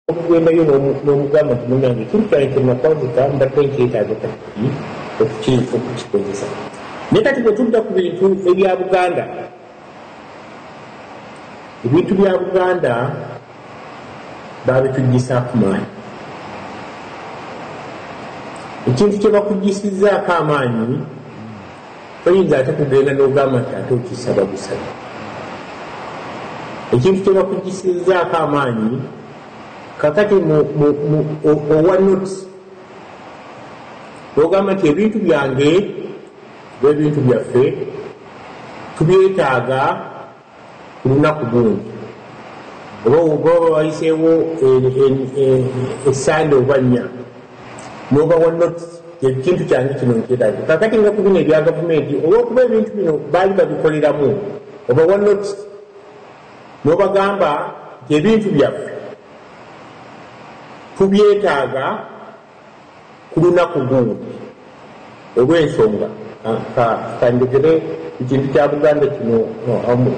okwendayo n'omugamba nti munange kirutwalite nakwazika mbadde nkyetaaga kati okukikozesa naye kati bwe tudda ku bintu ebya Buganda ebintu bya Buganda babituggisaako maanyi ekintu kye bakuggisizzaako amaanyi toyinza ate kugenda n'ogamba nti ate okisaba busaba ekintu kye bakuggisizzaako amaanyi kakati owa notisi ogamba nti ebintu byange ebintu byaffe tubyetaaga ku lunaku gundi oba bayiseewo essande oba nnya n'oba wa notisi ekintu kyange kino nkyetaaga kakati nga ku bino ebya gavumenti olw'okuba ebintu bino baali babikoleramu oba wa notisi n'obagamba nti ebintu byaffe tubyetaaga ku lunaku gundi olw'ensonga kandegere ekintu kya Buganda kino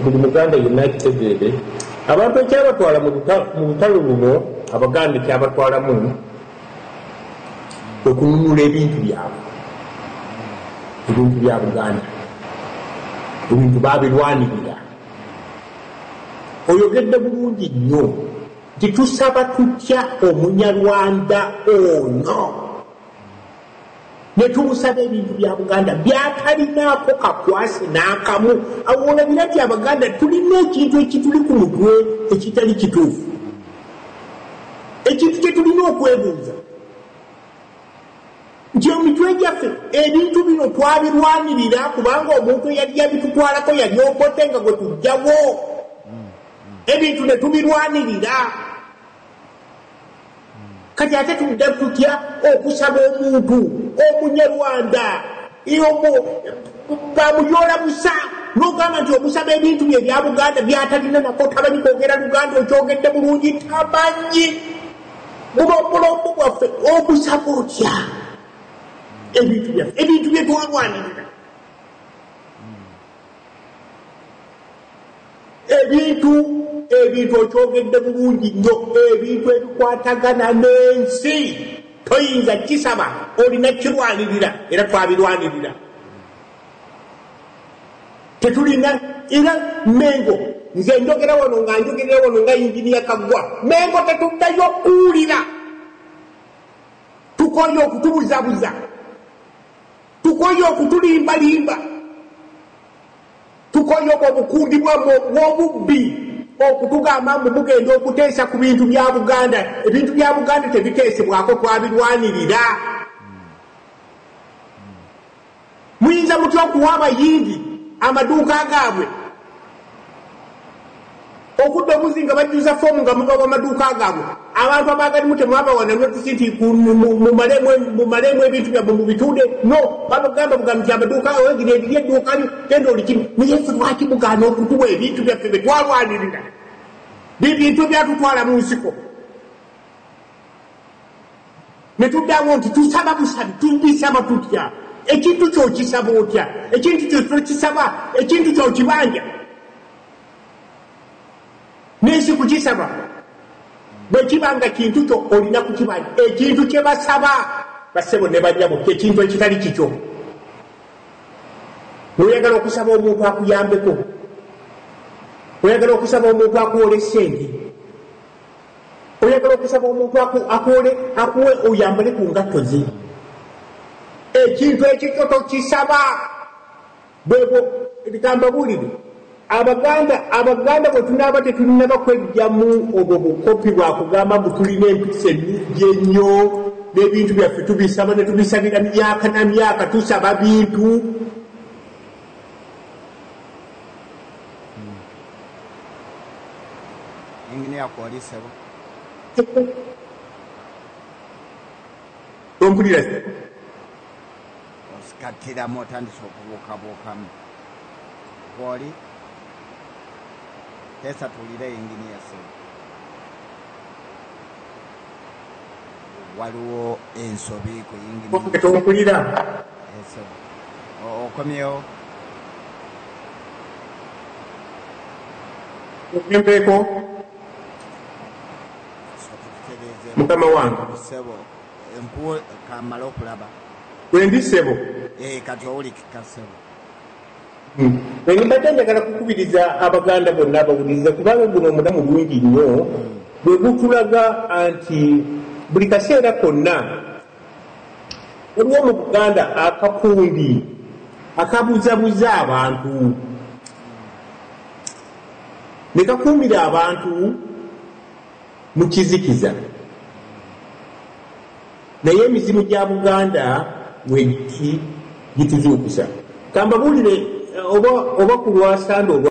buli Muganda yenna akitegeere abantu ekyabatwala mu lutalo luno Abaganda ekyabatwalamu okununula ebintu byabwe ebintu bya Buganda ebintu babirwanirira oyogedde bulungi nnyo titusaba tutya Omunyarwanda ono ne tumusaba ebintu bya Buganda byatalinaako kakwasi n'akamu awo olabira nti Abaganda tulina ekintu ekituli ku mutwe ekitali kituufu ekintu kye tulina okwebuuza nti emitwe gyaffe ebintu bino twabirwanirira kubanga omuntu eyali yabitutwalako yali obote nga gwe tujjawo ebintu ne tubirwanirira kati ate tudde tutya okusaba omuntu Omunyarwanda bamuyoola busa n'ogamba nti omusaba ebintu bye bya Buganda byatalina nako tamanyi kwogera Luganda okyogedde bulungi tamanyi bulombo bwaffe omusaba otya ebintu byaffe ebintu bye twalwanirira ebintu okyogedde bulungi nnyo ebintu ebikwatagana n'ensi toyinza kisaba olina kirwanirira era twabirwanirira tetulina era Mengo nze njogera wano nga Inginiya Kaggwa Mengo tetuddayo kuwulira tukoye okutubuzabuza tukoye okutulimbalimba tukoye obukundi bw'obubbi okutugamba mbu mugenda okuteesa ku bintu bya Buganda ebintu bya Buganda tebiteesebwako twabirwanirira muyinza mutya okuwa abayindi amaduuka gaabwe okudda omuzinga bajjuza foomu nga mubawa amaduuka gaabwe abantu abagalimu temwabawana notisi nti mumalemu ebintu byabwe mubitude no babagamba bugamba nti amaduuka wegire eriri edduuka genda olikimu naye ffe lwaki mugaana okutuwa ebintu byaffe bye twalwanirira bibintu byatutwala mu nsiko ne tuddawo nti tusaba busabi tubisaba tutya ekintu kyokisaba otya ekintu kyotokisaba ekintu kyokibanja n'ensi kukisaba bwe kibanga kintu kyo olina kukibanja ekintu kye basaba basebo ne banyabo ekintu ekitali kikyo oyagala okusaba omuntu akuyambeko oyagala okusaba omuntu akuwola essente oyagala okusaba omuntu akuwe oyambale ku ngatto ze ekintu ekikyo tokisaba bwebo ebigamba bulire Abaganda bwe tunaaba tetulinaba kwejjamu obwo bukopi bwa kugamba mbu tulina empisa ennungi ennyo n'ebintu byaffe tubisaba ne tubisabira myaka na myaka tusaba bintu ompulira osikattiramu otandise okubuukabuukamu gwoli tesa tulire Inginiya Sebo waliwo ensobi ku Inginiya tomukulira okomyewo empeeko mukama wange sebo empuo kamala okulaba wendi ssebo kati owulikika sebo mbadde njagala kukubiriza abaganda bonna abawuliriza kubanga guno omulamu bulungi nnyo bwe gutulaga nti buli kaseera konna waliwo mu buganda akakundi akabuzabuza abantu ne kakuumira abantu mu kizikiza naye emizimu gya buganda wegiti gituzuukusa kambabuulire oba ku lwasande